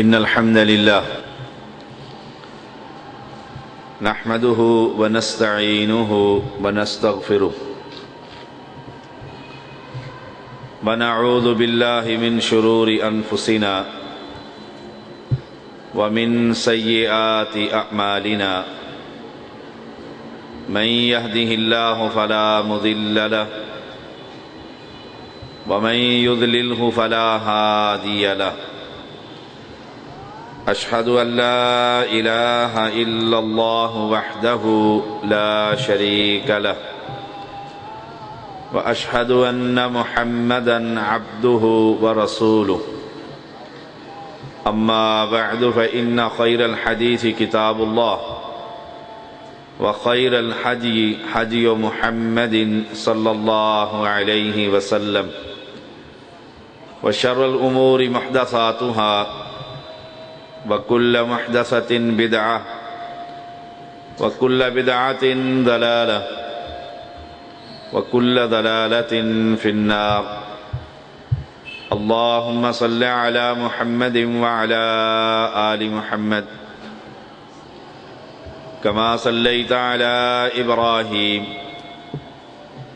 إن الحمد لله نحمده ونستعينه ونستغفره ونعوذ بالله من شرور أنفسنا ومن سيئات أعمالنا من يهده الله فلا مضل له ومن يضلله فلا هادي له أشهد أن لا إله إلا الله وحده لا شريك له وأشهد أن محمدا عبده ورسوله أما بعد فإن خير الحديث كتاب الله وخير الهدي هدي محمد صلى الله عليه وسلم وشر الأمور محدثاتها وكل محدثة بدعة وكل بدعة ضلالة وكل ضلالة في النار اللهم صل على محمد وعلى آل محمد كما صليت على إبراهيم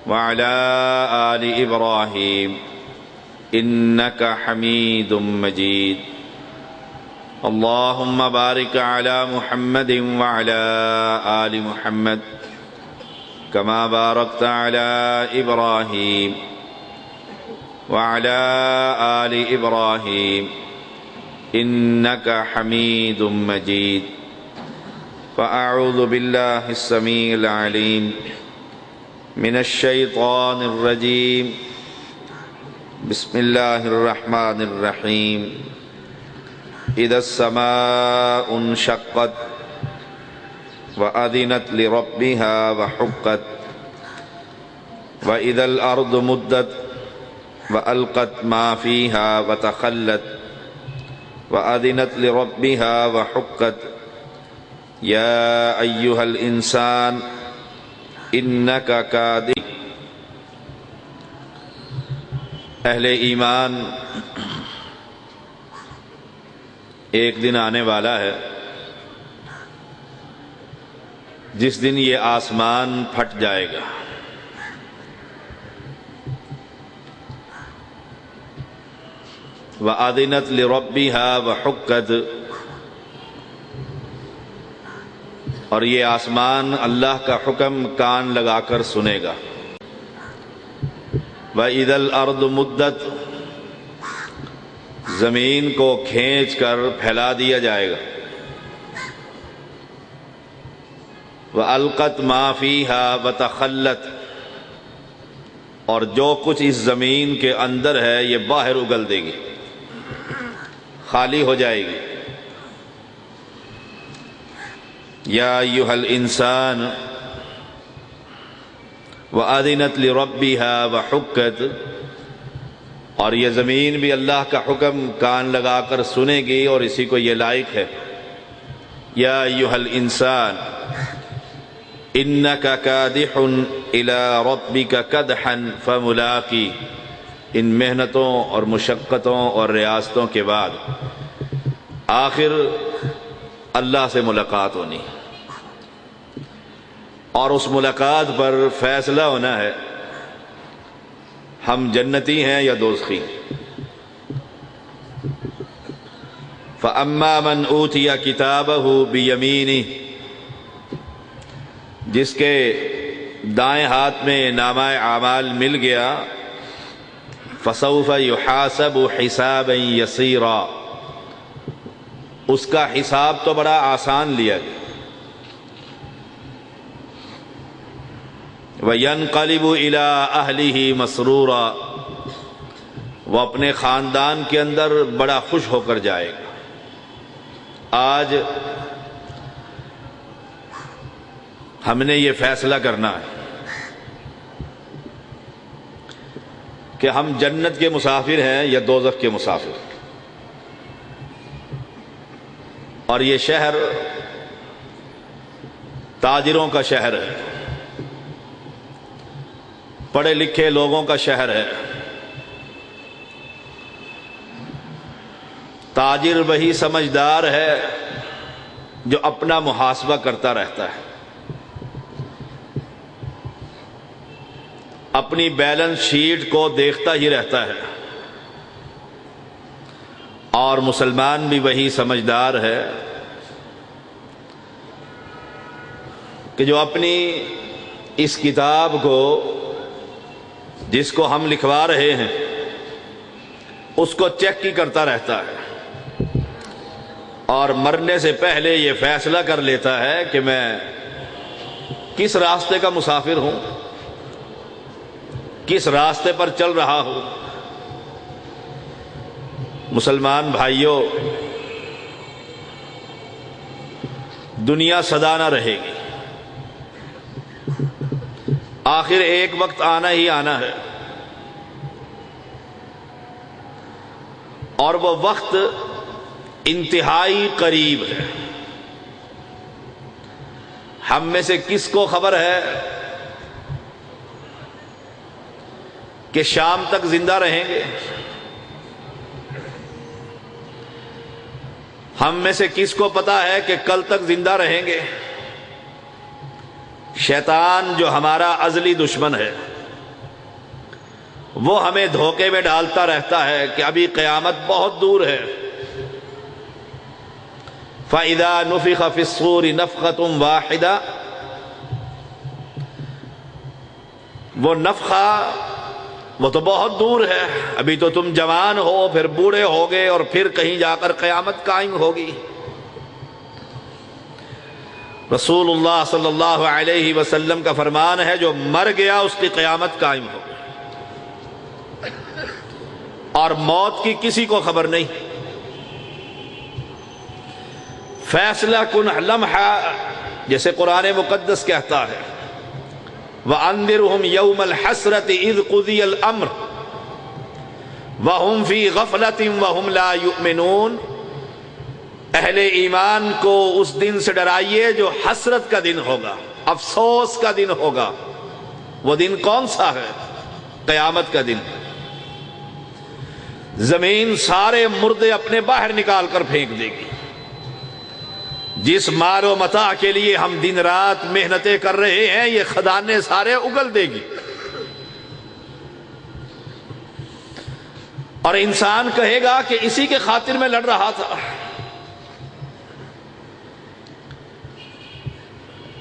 وعلى آل إبراهيم إنك حميد مجيد اللهم بارك على محمد وعلى آل محمد كما باركت على إبراهيم وعلى آل إبراهيم إنك حميد مجيد فأعوذ بالله السميع العليم من الشيطان الرجيم بسم الله الرحمن الرحيم إذا السماء انشقت وأذنت لربها وحقت وإذا الأرض مدت وألقت ما فيها وتخلت وأذنت لربها وحقت يا أيها الإنسان إنك كادح اہل ایمان، ایک دن آنے والا ہے جس دن یہ آسمان پھٹ جائے گا، وَأَذِنَتْ لِرَبِّهَا وَحُقَّتْ، اور یہ آسمان اللہ کا حکم کان لگا کر سنے گا، وَإِذَا الْأَرْضُ مُدَّتْ، زمین کو کھینچ کر پھیلا دیا جائے گا، وَأَلْقَتْ مَا فِيهَا وَتَخَلَّتْ، اور جو کچھ اس زمین کے اندر ہے یہ باہر اگل دے گی، خالی ہو جائے گی۔ یا ایھا الانسان وَأَذِنَتْ لِرَبِّهَا وَحُقَّتْ، اور یہ زمین بھی اللہ کا حکم کان لگا کر سنے گی اور اسی کو یہ لائق ہے۔ یا ایھا الانسان انک کادح الی ربک کدحا فملاقی، ان محنتوں اور مشقتوں اور ریاستوں کے بعد آخر اللہ سے ملاقات ہونی، اور اس ملاقات پر فیصلہ ہونا ہے ہم جنتی ہیں یا دوزخی۔ فَأَمَّا مَنْ أُوتِيَ كِتَابَهُ بِيَمِينِهِ، جس کے دائیں ہاتھ میں نامہ اعمال مل گیا، فَسَوْفَ يُحَاسَبُ حِسَابًا يَسِيرًا، اس کا حساب تو بڑا آسان لیا گیا، وَيَنْقَلِبُ إِلَىٰ أَهْلِهِ مَسْرُورًا، وہ اپنے خاندان کے اندر بڑا خوش ہو کر جائے گا۔ آج ہم نے یہ فیصلہ کرنا ہے کہ ہم جنت کے مسافر ہیں یا دوزخ کے مسافر، اور یہ شہر تاجروں کا شہر ہے، پڑھے لکھے لوگوں کا شہر ہے، تاجر وہی سمجھدار ہے جو اپنا محاسبہ کرتا رہتا ہے، اپنی بیلنس شیٹ کو دیکھتا ہی رہتا ہے، اور مسلمان بھی وہی سمجھدار ہے کہ جو اپنی اس کتاب کو جس کو ہم لکھوا رہے ہیں اس کو چیک ہی کرتا رہتا ہے، اور مرنے سے پہلے یہ فیصلہ کر لیتا ہے کہ میں کس راستے کا مسافر ہوں، کس راستے پر چل رہا ہوں۔ مسلمان بھائیوں، دنیا سدا نہ رہے گی، آخر ایک وقت آنا ہی آنا ہے، اور وہ وقت انتہائی قریب ہے۔ ہم میں سے کس کو خبر ہے کہ شام تک زندہ رہیں گے؟ ہم میں سے کس کو پتا ہے کہ کل تک زندہ رہیں گے؟ شیطان جو ہمارا ازلی دشمن ہے وہ ہمیں دھوکے میں ڈالتا رہتا ہے کہ ابھی قیامت بہت دور ہے۔ فَإِذَا نُفِخَ فِي الصُّورِ نَفْخَةٌ وَاحِدَةٌ، وہ نفخہ وہ تو بہت دور ہے، ابھی تو تم جوان ہو، پھر بوڑھے ہوگے، اور پھر کہیں جا کر قیامت قائم ہوگی۔ رسول اللہ صلی اللہ علیہ وسلم کا فرمان ہے جو مر گیا اس کی قیامت قائم ہوگی، اور موت کی کسی کو خبر نہیں۔ فیصلہ کن لمحہ، جیسے قرآن مقدس کہتا ہے، وَأَنذِرْهُمْ يَوْمَ الْحَسْرَةِ إِذْ قُضِيَ الْأَمْرُ وَهُمْ فِي غَفْلَةٍ وَهُمْ لَا يُؤْمِنُونَ۔ اہل ایمان کو اس دن سے ڈرائیے جو حسرت کا دن ہوگا، افسوس کا دن ہوگا۔ وہ دن کون سا ہے؟ قیامت کا دن۔ زمین سارے مردے اپنے باہر نکال کر پھینک دے گی۔ جس مال و متاع کے لیے ہم دن رات محنتیں کر رہے ہیں یہ خزانے سارے اگل دے گی، اور انسان کہے گا کہ اسی کے خاطر میں لڑ رہا تھا۔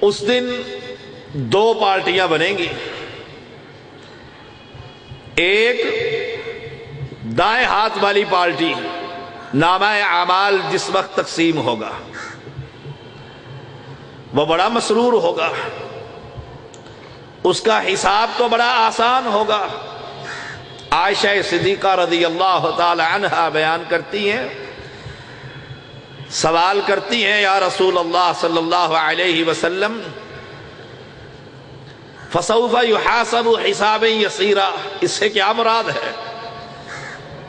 اس دن دو پارٹیاں بنیں گی، ایک دائیں ہاتھ والی پارٹی، نامہ اعمال جس وقت تقسیم ہوگا وہ بڑا مسرور ہوگا، اس کا حساب تو بڑا آسان ہوگا۔ عائشہ صدیقہ رضی اللہ تعالی عنہا بیان کرتی ہیں، سوال کرتی ہیں، یا رسول اللہ صلی اللہ علیہ وسلم فسوف یحاسب حسابا یسیرا، اس سے کیا مراد ہے؟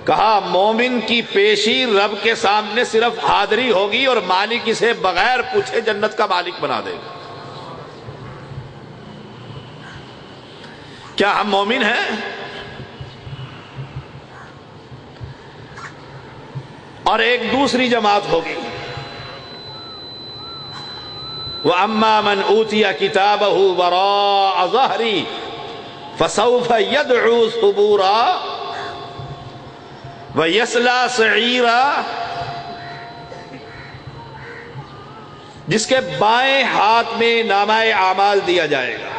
کہا مومن کی پیشی رب کے سامنے صرف حاضری ہوگی، اور مالک اسے بغیر پوچھے جنت کا مالک بنا دے گا۔ کیا ہم مومن ہیں؟ اور ایک دوسری جماعت ہوگی، وَأَمَّا مَنْ أُوتِيَ كِتَابَهُ وَرَاءَ ظَهْرِهِ فَسَوْفَ يَدْعُو ثُبُورًا وَيَصْلَىٰ سَعِيرًا، جس کے بائیں ہاتھ میں نامہ اعمال دیا جائے گا،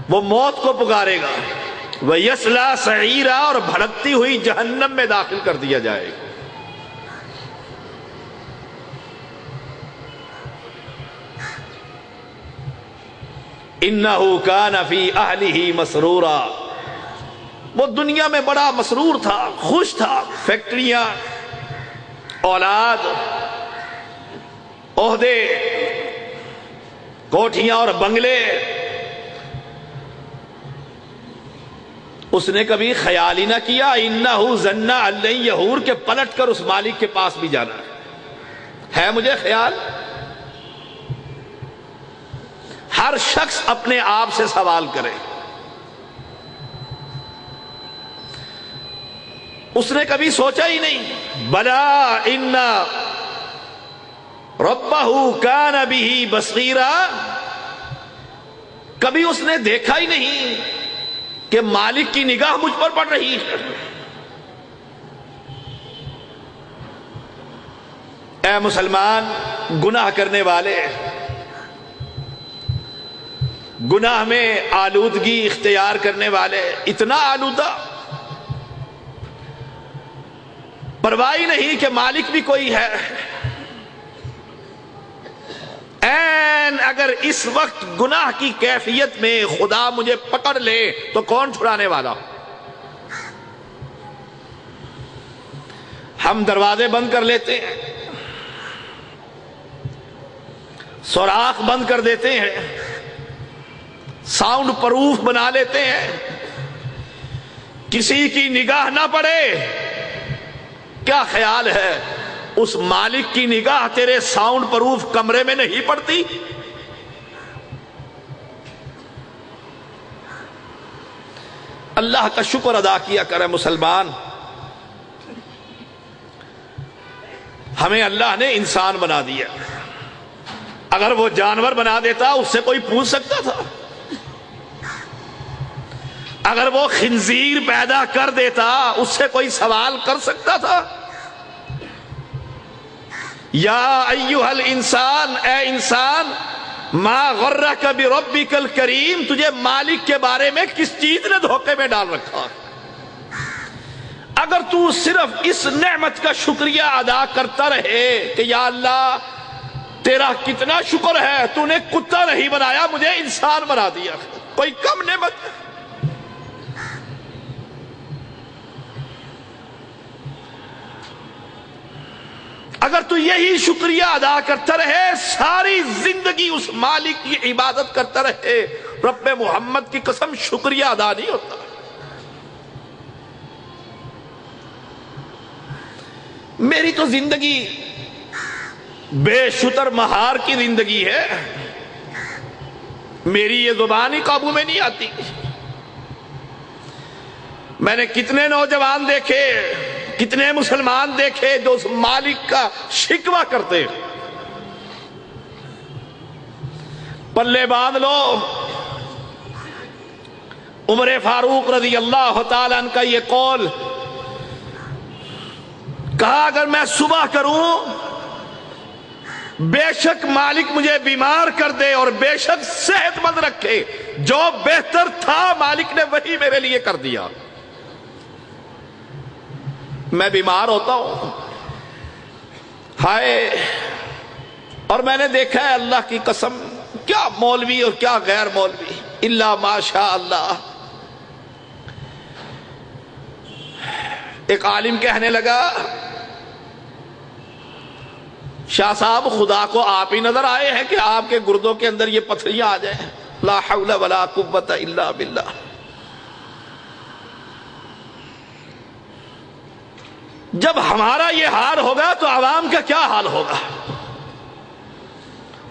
وہ موت کو پکارے گا، وَيَصْلَىٰ سَعِيرًا، اور بھڑکتی ہوئی جہنم میں داخل کر دیا جائے گا۔ انہو کان فی اہلہ مسرورا، وہ دنیا میں بڑا مسرور تھا، خوش تھا، فیکٹریاں، اولاد، عہدے، کوٹھیاں اور بنگلے، اس نے کبھی خیال ہی نہ کیا انہو ظن ان لن یحور کہ پلٹ کر اس مالک کے پاس بھی جانا ہے مجھے خیال؟ ہر شخص اپنے آپ سے سوال کرے، اس نے کبھی سوچا ہی نہیں بلا ان ربہ کان بہ بصیرا، کبھی اس نے دیکھا ہی نہیں کہ مالک کی نگاہ مجھ پر پڑ رہی ہے۔ اے مسلمان، گناہ کرنے والے، گناہ میں آلودگی اختیار کرنے والے، اتنا آلودہ، پرواہ نہیں کہ مالک بھی کوئی ہے۔ اگر اس وقت گناہ کی کیفیت میں خدا مجھے پکڑ لے تو کون چھڑانے والا؟ ہم دروازے بند کر لیتے ہیں، سوراخ بند کر دیتے ہیں، ساؤنڈ پروف بنا لیتے ہیں، کسی کی نگاہ نہ پڑے۔ کیا خیال ہے اس مالک کی نگاہ تیرے ساؤنڈ پروف کمرے میں نہیں پڑتی؟ اللہ کا شکر ادا کیا کرے مسلمان، ہمیں اللہ نے انسان بنا دیا۔ اگر وہ جانور بنا دیتا اس سے کوئی پوچھ سکتا تھا؟ اگر وہ خنزیر پیدا کر دیتا اس سے کوئی سوال کر سکتا تھا؟ یا ایھا الانسان، اے انسان، ما غرک بربک الکریم، تجھے مالک کے بارے میں کس چیز نے دھوکے میں ڈال رکھا؟ اگر تو صرف اس نعمت کا شکریہ ادا کرتا رہے کہ یا اللہ تیرا کتنا شکر ہے، تو نے کتا نہیں بنایا، مجھے انسان بنا دیا، کوئی کم نعمت ہے؟ اگر تو یہی شکریہ ادا کرتا رہے، ساری زندگی اس مالک کی عبادت کرتا رہے، رب محمد کی قسم شکریہ ادا نہیں ہوتا۔ میری تو زندگی بے شتر مہار کی زندگی ہے، میری یہ زبان ہی قابو میں نہیں آتی۔ میں نے کتنے نوجوان دیکھے، کتنے مسلمان دیکھے جو اس مالک کا شکوہ کرتے۔ پلے باندھ لو، عمر فاروق رضی اللہ تعالیٰ عنہ کا یہ قول، کہا اگر میں صبح کروں بے شک مالک مجھے بیمار کر دے اور بے شک صحت مند رکھے، جو بہتر تھا مالک نے وہی میرے لیے کر دیا۔ میں بیمار ہوتا ہوں، ہائے، اور میں نے دیکھا ہے اللہ کی قسم، کیا مولوی اور کیا غیر مولوی، الا ماشاء اللہ۔ ایک عالم کہنے لگا، شاہ صاحب خدا کو آپ ہی نظر آئے ہیں کہ آپ کے گردوں کے اندر یہ پتھریاں آ جائیں؟ لا حول ولا قوت الا باللہ۔ جب ہمارا یہ حال ہوگا تو عوام کا کیا حال ہوگا؟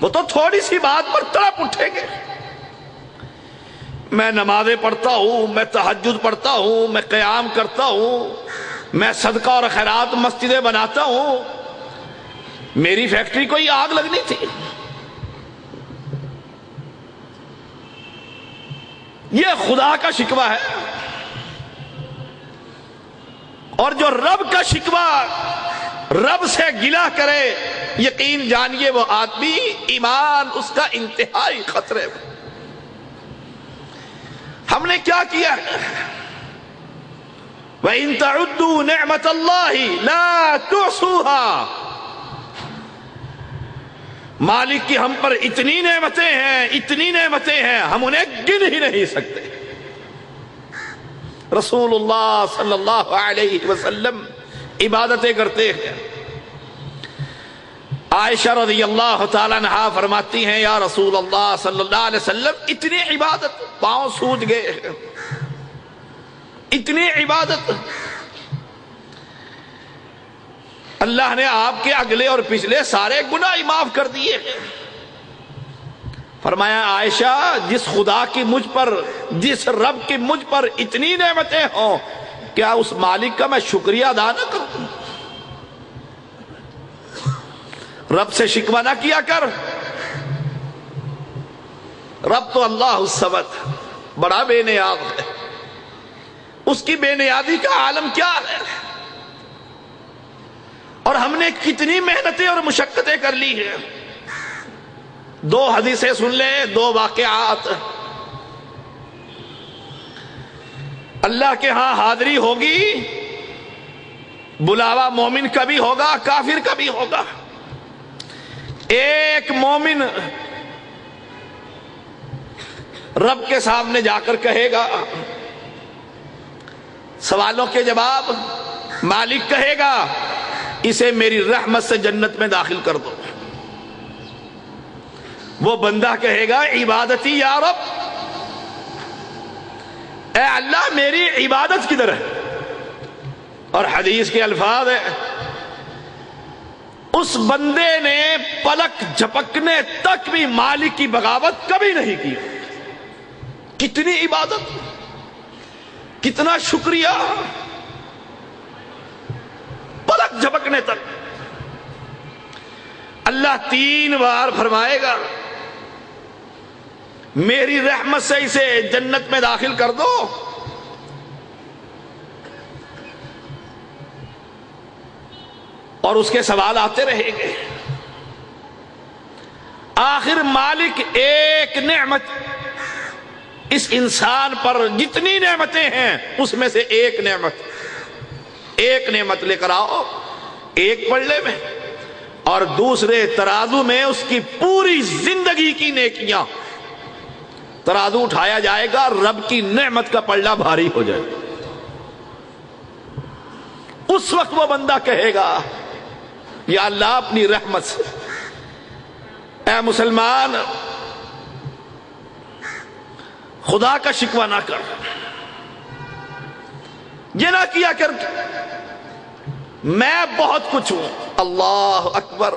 وہ تو تھوڑی سی بات پر تڑپ اٹھیں گے۔ میں نمازیں پڑھتا ہوں، میں تہجد پڑھتا ہوں، میں قیام کرتا ہوں، میں صدقہ اور خیرات مسجدیں بناتا ہوں، میری فیکٹری کو ہی آگ لگنی تھی۔ یہ خدا کا شکوہ ہے، اور جو رب کا شکوہ، رب سے گلہ کرے، یقین جانیے وہ آدمی ایمان اس کا انتہائی خطرے میں۔ ہم نے کیا کیا ہے؟ وَإِن تَعُدُّوا نِعْمَةَ اللَّهِ لَا تُحْصُوهَا۔ مالک کی ہم پر اتنی نعمتیں ہیں، اتنی نعمتیں ہیں، ہم انہیں گن ہی نہیں سکتے۔ رسول اللہ صلی اللہ علیہ وسلم عبادتیں کرتے ہیں۔ عائشہ رضی اللہ تعالیٰ عنہا فرماتی ہیں، یا رسول اللہ صلی اللہ علیہ وسلم اتنی عبادت، پاؤں سوج گئے ہیں، اتنی عبادت، اللہ نے آپ کے اگلے اور پچھلے سارے گناہ معاف کر دیے ہیں۔ فرمایا عائشہ، جس خدا کی مجھ پر، جس رب کی مجھ پر اتنی نعمتیں ہوں کیا اس مالک کا میں شکریہ ادا نہ کروں؟ رب سے شکوہ نہ کیا کر. رب تو اللہ الصمد، بڑا بے نیاز ہے. اس کی بے نیازی کا عالم کیا ہے؟ اور ہم نے کتنی محنتیں اور مشقتیں کر لی ہیں. 2 حدیثیں سن لیں، 2 واقعات. اللہ کے ہاں حاضری ہوگی، بلاوا مومن کا بھی ہوگا، کافر کا بھی ہوگا. ایک مومن رب کے سامنے جا کر کہے گا، سوالوں کے جواب مالک کہے گا اسے میری رحمت سے جنت میں داخل کر دو. وہ بندہ کہے گا عبادتی یا رب، اے اللہ میری عبادت کدھر ہے؟ اور حدیث کے الفاظ ہے، اس بندے نے پلک جھپکنے تک بھی مالک کی بغاوت کبھی نہیں کی. کتنی عبادت، کتنا شکریہ، پلک جھپکنے تک. اللہ 3 بار فرمائے گا میری رحمت سے اسے جنت میں داخل کر دو. اور اس کے سوال آتے رہیں گے. آخر مالک ایک نعمت، اس انسان پر جتنی نعمتیں ہیں اس میں سے ایک نعمت لے کر آؤ، ایک پلڑے میں، اور دوسرے ترازو میں اس کی پوری زندگی کی نیکیاں. ترازو اٹھایا جائے گا، رب کی نعمت کا پلڑا بھاری ہو جائے. اس وقت وہ بندہ کہے گا یا اللہ اپنی رحمت سے، اے مسلمان خدا کا شکوہ نہ کر، یہ نہ کیا کر میں بہت کچھ ہوں. اللہ اکبر.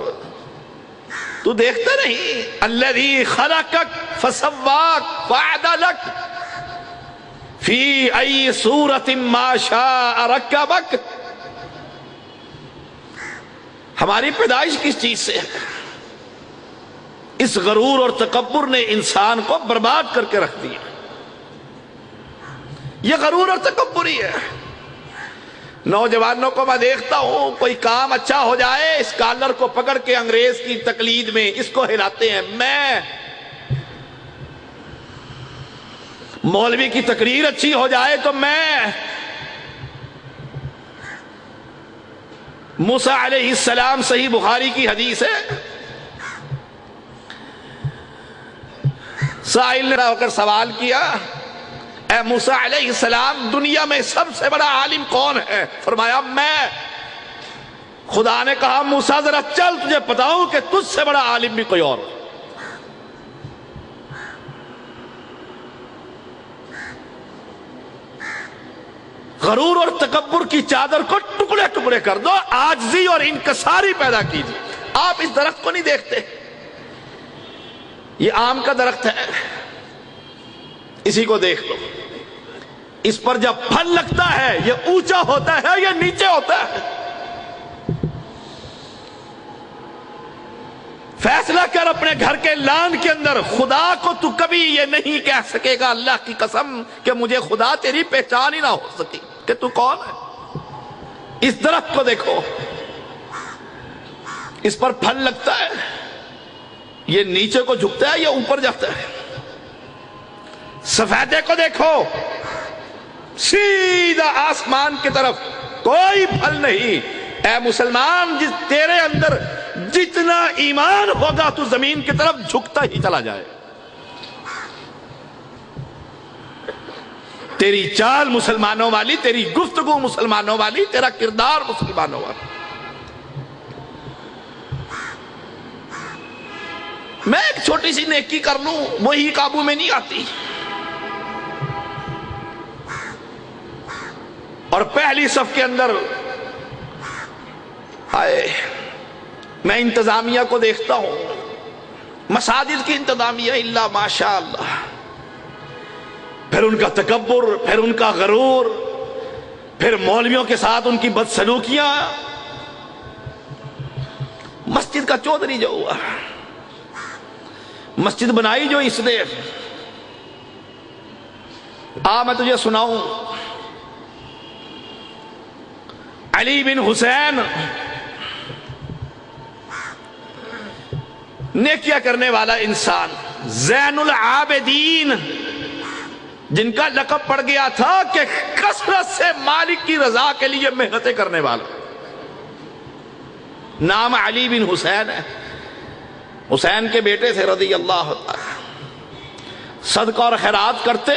تو دیکھتا نہیں الذی خلقک فسواک فعدلک فی ای صورت ما شاء رکبک. ہماری پیدائش کس چیز سے ہے؟ اس غرور اور تکبر نے انسان کو برباد کر کے رکھ دیا. یہ غرور اور تکبر ہی ہے. نوجوانوں کو میں دیکھتا ہوں، کوئی کام اچھا ہو جائے اس کالر کو پکڑ کے انگریز کی تقلید میں اس کو ہلاتے ہیں. میں مولوی کی تقریر اچھی ہو جائے تو میں موسیٰ علیہ السلام، صحیح بخاری کی حدیث ہے، سائل نے ہو کر سوال کیا، اے موسیٰ علیہ السلام دنیا میں سب سے بڑا عالم کون ہے؟ فرمایا میں. خدا نے کہا موسیٰ ذرا چل تجھے بتاؤں کہ تجھ سے بڑا عالم بھی کوئی اور. غرور اور تکبر کی چادر کو ٹکڑے ٹکڑے کر دو، عاجزی اور انکساری پیدا کیجیے. آپ اس درخت کو نہیں دیکھتے؟ یہ آم کا درخت ہے، اسی کو دیکھ لو. اس پر جب پھل لگتا ہے یہ اونچا ہوتا ہے یا نیچے ہوتا ہے؟ فیصلہ کر اپنے گھر کے لان کے اندر. خدا کو تو کبھی یہ نہیں کہہ سکے گا اللہ کی قسم کہ مجھے خدا تیری پہچان ہی نہ ہو سکی کہ تو کون ہے. اس درخت کو دیکھو، اس پر پھل لگتا ہے، یہ نیچے کو جھکتا ہے یا اوپر جاتا ہے؟ سفیدے کو دیکھو، سیدھا آسمان کی طرف، کوئی پھل نہیں. اے مسلمان، جس تیرے اندر جتنا ایمان ہوگا تو زمین کی طرف جھکتا ہی چلا جائے. تیری چال مسلمانوں والی، تیری گفتگو مسلمانوں والی، تیرا کردار مسلمانوں والا. میں ایک چھوٹی سی نیکی کر لوں وہی قابو میں نہیں آتی. اور پہلی صف کے اندر آئے میں انتظامیہ کو دیکھتا ہوں، مساجد کی انتظامیہ الا ماشاء اللہ، پھر ان کا تکبر، پھر ان کا غرور، پھر مولویوں کے ساتھ ان کی بدسلوکیاں، مسجد کا چودھری جو ہوا، مسجد بنائی جو اس نے، میں تجھے سناؤں، علی بن حسین نیکیاں کرنے والا انسان، زین العابدین، جن کا لقب پڑ گیا تھا کہ کثرت سے مالک کی رضا کے لیے محنتیں کرنے والا، نام علی بن حسین ہے، حسین کے بیٹے تھے رضی اللہ تعالی، صدقہ اور خیرات کرتے،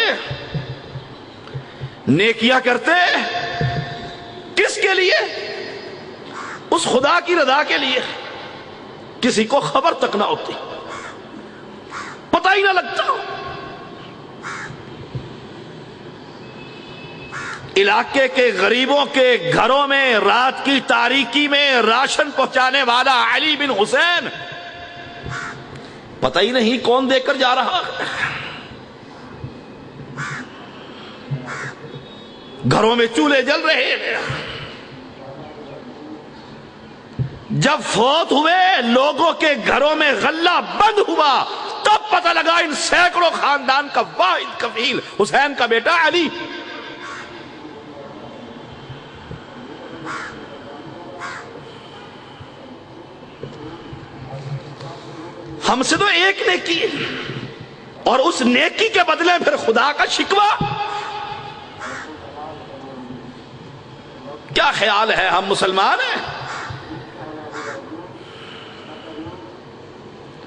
نیکیاں کرتے، کس کے لیے؟ اس خدا کی رضا کے لیے، کسی کو خبر تک نہ ہوتی، پتہ ہی نہ لگتا، علاقے کے غریبوں کے گھروں میں رات کی تاریکی میں راشن پہنچانے والا علی بن حسین، پتہ ہی نہیں کون دے کر جا رہا، گھروں میں چولہے جل رہے ہیں، جب فوت ہوئے لوگوں کے گھروں میں غلہ بند ہوا، تب پتہ لگا ان سینکڑوں خاندان کا واحد کفیل حسین کا بیٹا علی۔ ہم سے تو ایک نیکی ہے، اور اس نیکی کے بدلے پھر خدا کا شکوہ۔ کیا خیال ہے ہم مسلمان ہیں؟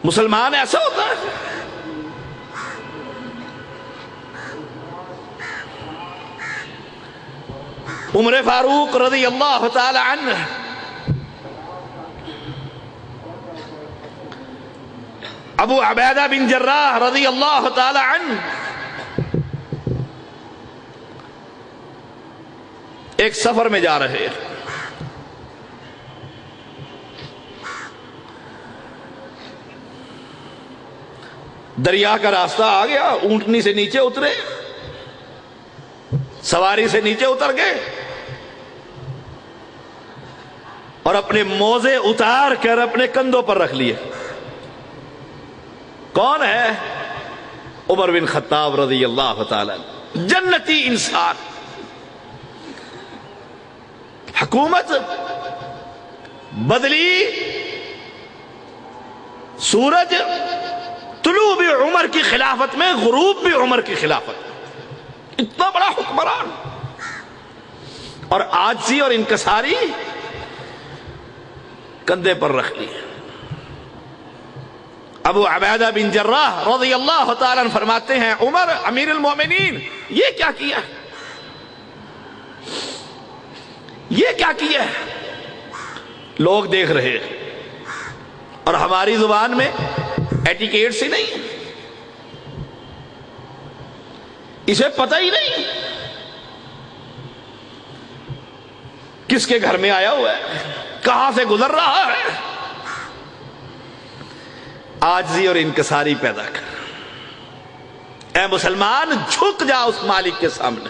مسلمان ایسا ہوتا ہے؟ عمر فاروق رضی اللہ تعالی عنہ ابو عبیدہ بن جراح رضی اللہ تعالی عنہ ایک سفر میں جا رہے، دریا کا راستہ آ گیا، اونٹنی سے نیچے اترے، سواری سے نیچے اتر گئے اور اپنے موزے اتار کر اپنے کندھوں پر رکھ لیے۔ کون ہے؟ عمر بن خطاب رضی اللہ تعالی عنہ، جنتی انسان، حکومت بدلی، سورج طلوع بھی عمر کی خلافت میں، غروب بھی عمر کی خلافت، اتنا بڑا حکمران، اور عاجزی اور انکساری کندھے پر رکھ لی۔ ابو عبیدہ بن جراح رضی اللہ تعالیٰ عنہ فرماتے ہیں، عمر امیر المومنین یہ کیا کیا، یہ کیا کیا؟ لوگ دیکھ رہے، اور ہماری زبان میں ایٹیکیٹ سے نہیں، اسے پتہ ہی نہیں کس کے گھر میں آیا ہوا ہے، کہاں سے گزر رہا ہے۔ عاجزی اور انکساری پیدا کر، اے مسلمان جھک جا اس مالک کے سامنے۔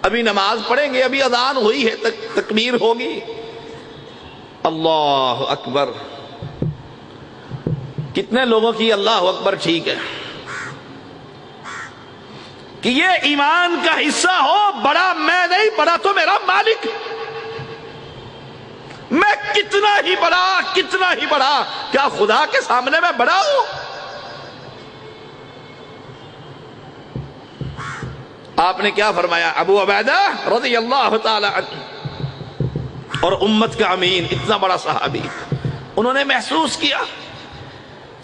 ابھی نماز پڑھیں گے، ابھی اذان ہوئی ہے، تکبیر ہوگی، اللہ اکبر، کتنے لوگوں کی اللہ اکبر ٹھیک ہے کہ یہ ایمان کا حصہ ہو، بڑا میں نہیں، بڑا تو میرا مالک، میں کتنا ہی بڑا، کیا خدا کے سامنے میں بڑا ہوں؟ آپ نے کیا فرمایا؟ ابو عبیدہ رضی اللہ تعالی عنہ، اور امت کا امین، اتنا بڑا صحابی، انہوں نے محسوس کیا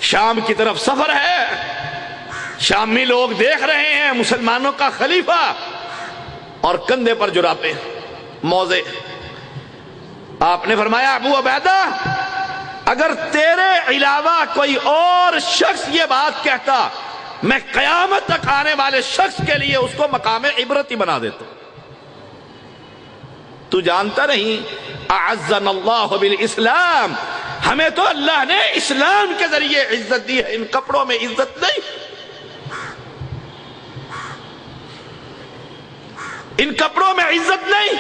شام کی طرف سفر ہے، شامی لوگ دیکھ رہے ہیں مسلمانوں کا خلیفہ، اور کندھے پر جرابیں، موزے۔ آپ نے فرمایا، ابو عبیدہ اگر تیرے علاوہ کوئی اور شخص یہ بات کہتا، میں قیامت تک آنے والے شخص کے لیے اس کو مقام عبرت ہی بنا دیتا۔ تو جانتا نہیں، اعزنا اللہ بالاسلام، ہمیں تو اللہ نے اسلام کے ذریعے عزت دی ہے، ان کپڑوں میں عزت نہیں۔ ان کپڑوں میں عزت نہیں،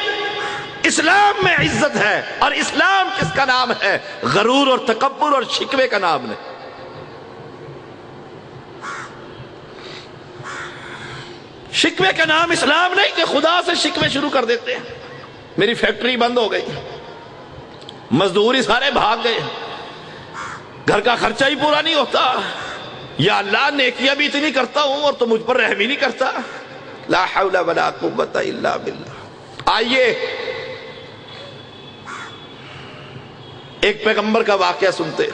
اسلام میں عزت ہے، اور اسلام کس کا نام ہے؟ غرور اور تکبر اور شکوے کا نام نہیں۔ شکوے کا نام اسلام نہیں کہ خدا سے شکوے شروع کر دیتے ہیں، میری فیکٹری بند ہو گئی، مزدوری سارے بھاگ گئے، گھر کا خرچہ ہی پورا نہیں ہوتا، یا اللہ نیکیاں بھی اتنی کرتا ہوں اور تو مجھ پر رحم ہی نہیں کرتا۔ لا حول ولا قوت الا باللہ۔ آئیے ایک پیغمبر کا واقعہ سنتے۔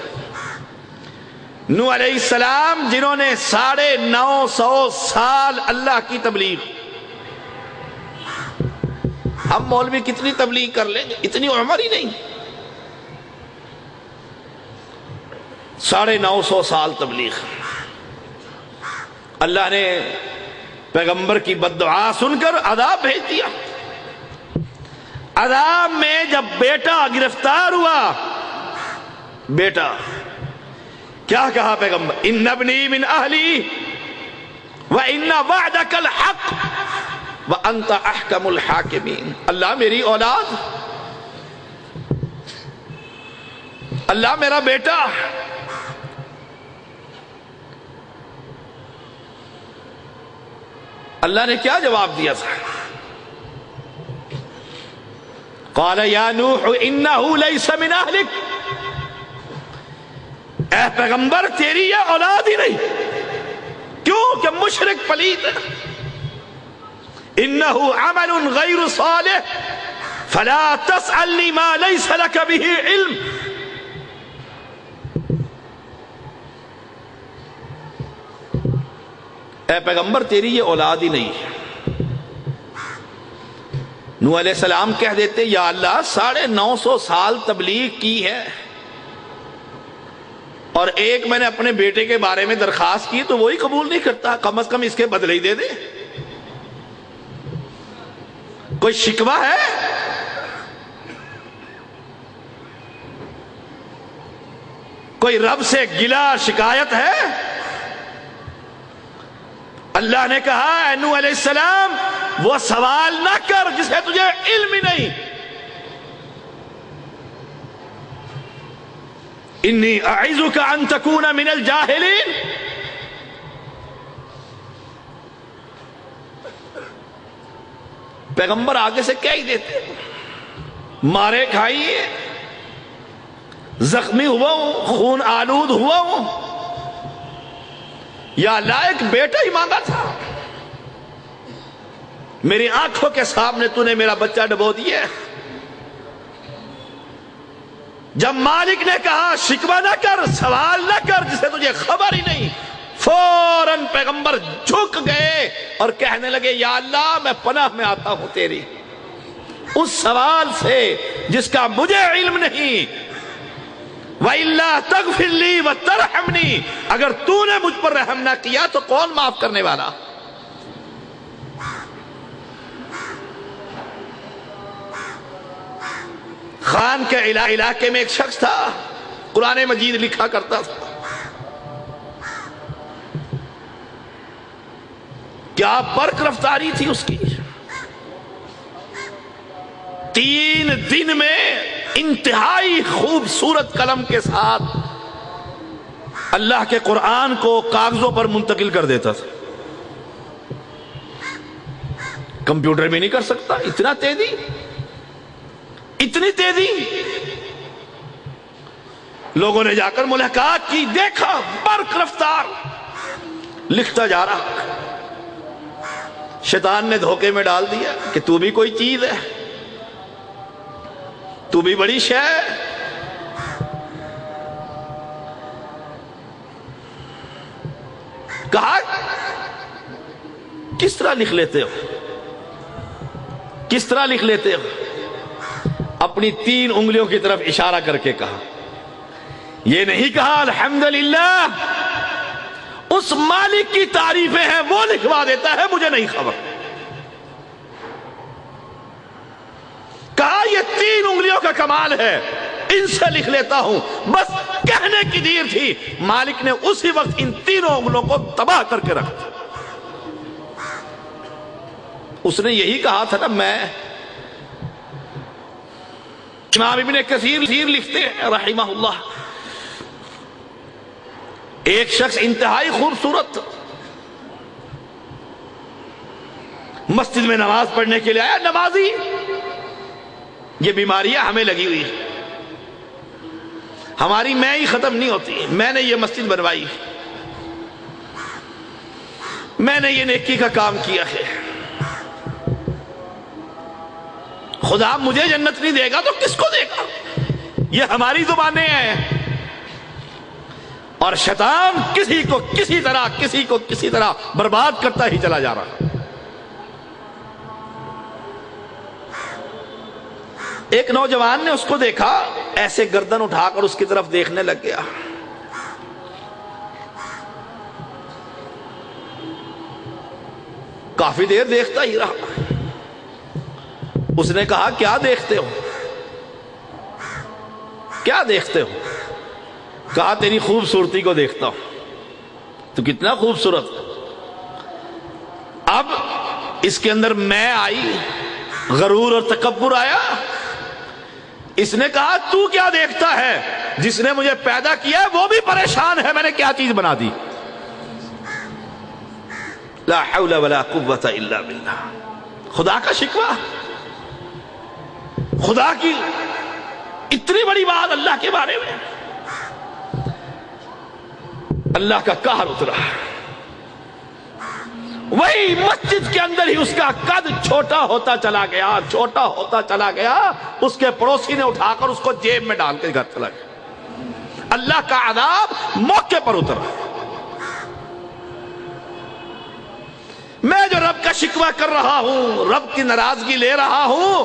نوح علیہ السلام جنہوں نے 950 سال اللہ کی تبلیغ، ہم مولوی کتنی تبلیغ کر لیں گے، اتنی عمر ہی نہیں، 950 سال تبلیغ۔ اللہ نے پیغمبر کی بددعا سن کر عذاب بھیج دیا۔ عذاب میں جب بیٹا گرفتار ہوا، بیٹا کیا کہا پیغمبر؟ ان ابنی من اہلی وان وعدک الحق وانت احکم الحاکمین۔ اللہ میری اولاد، اللہ میرا بیٹا۔ اللہ نے کیا جواب دیا تھا؟ قال یا نوح انہ لیس من اہلک، اے پیغمبر تیری یہ اولاد ہی نہیں، کیوں کہ مشرک پلید ہے۔ انہ عمل غیر صالح فلا تسألنی ما لیس لک بہ علم۔ اے پیغمبر تیری یہ اولاد ہی نہیں ہے۔ نوح علیہ السلام کہہ دیتے یا اللہ 950 سال تبلیغ کی ہے اور ایک میں نے اپنے بیٹے کے بارے میں درخواست کی تو وہی قبول نہیں کرتا، کم از کم اس کے بدلے ہی دے دے۔ کوئی شکوہ ہے؟ کوئی رب سے گلہ شکایت ہے؟ اللہ نے کہا اے نوح علیہ السلام وہ سوال نہ کر جسے تجھے علم ہی نہیں۔ انی اعظک ان تکون من الجاہلین۔ پیغمبر آگے سے کہہ ہی دیتے، مارے کھائیے، زخمی ہوا ہوں، خون آلود ہوا ہوں، یا اللہ ایک بیٹا ہی مانگا تھا، میری آنکھوں کے سامنے تو نے میرا بچہ ڈبو دیا۔ جب مالک نے کہا شکوہ نہ کر، سوال نہ کر جسے تجھے خبر ہی نہیں، فوراً پیغمبر جھک گئے اور کہنے لگے یا اللہ میں پناہ میں آتا ہوں تیری اس سوال سے جس کا مجھے علم نہیں۔ وَإِلَّا تَغْفِرْ لِي وَتَرْحَمْنِي، اگر تو نے مجھ پر رحم نہ کیا تو کون معاف کرنے والا؟ خان کے علاقے میں ایک شخص تھا، قرآن مجید لکھا کرتا تھا۔ کیا برق رفتاری تھی اس کی، 3 دن میں انتہائی خوبصورت قلم کے ساتھ اللہ کے قرآن کو کاغذوں پر منتقل کر دیتا تھا۔ کمپیوٹر بھی نہیں کر سکتا، اتنا تیزی، اتنی تیزی۔ لوگوں نے جا کر ملاقات کی، دیکھا برق رفتار لکھتا جا رہا۔ شیطان نے دھوکے میں ڈال دیا کہ تو بھی کوئی چیز ہے، تو بھی بڑی شے ہے۔ کہا کس طرح لکھ لیتے ہو، کس طرح لکھ لیتے ہو؟ اپنی 3 انگلیوں کی طرف اشارہ کر کے کہا، یہ نہیں کہا الحمدللہ، اس مالک کی تعریفیں ہیں وہ لکھوا دیتا ہے، مجھے نہیں خبر۔ کہا یہ 3 انگلیوں کا کمال ہے، ان سے لکھ لیتا ہوں، بس کہنے کی دیر تھی، مالک نے اسی وقت ان 3 انگلیوں کو تباہ کر کے رکھا۔ اس نے یہی کہا تھا نا، میں امام ابن کثیر لکھتے ہیں رحمہ اللہ، ایک شخص انتہائی خوبصورت مسجد میں نماز پڑھنے کے لیے آیا، نمازی، یہ بیماریاں ہمیں لگی ہوئی، ہماری میں ہی ختم نہیں ہوتی، میں نے یہ مسجد بنوائی، میں نے یہ نیکی کا کام کیا ہے، خدا مجھے جنت نہیں دے گا تو کس کو دے گا؟ یہ ہماری زبانیں ہیں، اور شیطان کسی کو کسی طرح برباد کرتا ہی چلا جا رہا۔ ایک نوجوان نے اس کو دیکھا، ایسے گردن اٹھا کر اس کی طرف دیکھنے لگ گیا، کافی دیر دیکھتا ہی رہا۔ اس نے کہا کیا دیکھتے ہو؟ کیا دیکھتے ہو؟ کہا تیری خوبصورتی کو دیکھتا ہوں، تو کتنا خوبصورت۔ اب اس کے اندر میں آئی، غرور اور تکبر آیا۔ اس نے کہا تو کیا دیکھتا ہے؟ جس نے مجھے پیدا کیا ہے وہ بھی پریشان ہے، میں نے کیا چیز بنا دی؟ لا حول ولا قوت الا باللہ۔ خدا کا شکوہ، خدا کی اتنی بڑی بات اللہ کے بارے میں، اللہ کا قہر اترا۔ وہی مسجد کے اندر ہی اس کا قد چھوٹا ہوتا چلا گیا، اس کے پڑوسی نے اٹھا کر اس کو جیب میں ڈال کے گھر چلا گیا۔ اللہ کا عذاب موقع پر اترا۔ میں جو رب کا شکوہ کر رہا ہوں، رب کی ناراضگی لے رہا ہوں،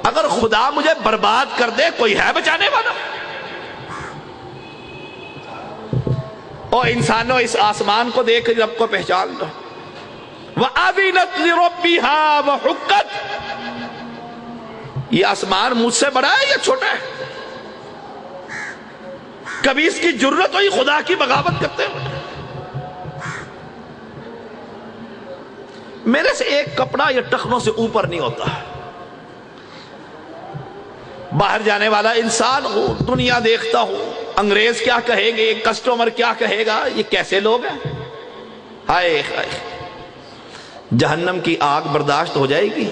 اگر خدا مجھے برباد کر دے کوئی ہے بچانے والا؟ اور انسانوں اس آسمان کو دیکھ رب کو پہچان لو۔ وَأَذِنَتْ لِرَبِّهَا وَحُقَّتْ۔ یہ آسمان مجھ سے بڑا ہے یا چھوٹا ہے؟ کبھی اس کی جرت ہوئی خدا کی بغاوت کرتے ہوئے؟ میرے سے ایک کپڑا یا ٹخنوں سے اوپر نہیں ہوتا۔ باہر جانے والا انسان ہوں، دنیا دیکھتا ہوں، انگریز کیا کہیں گے، کسٹمر کیا کہے گا، یہ کیسے لوگ ہیں؟ ہائے ہائے، جہنم کی آگ برداشت ہو جائے گی؟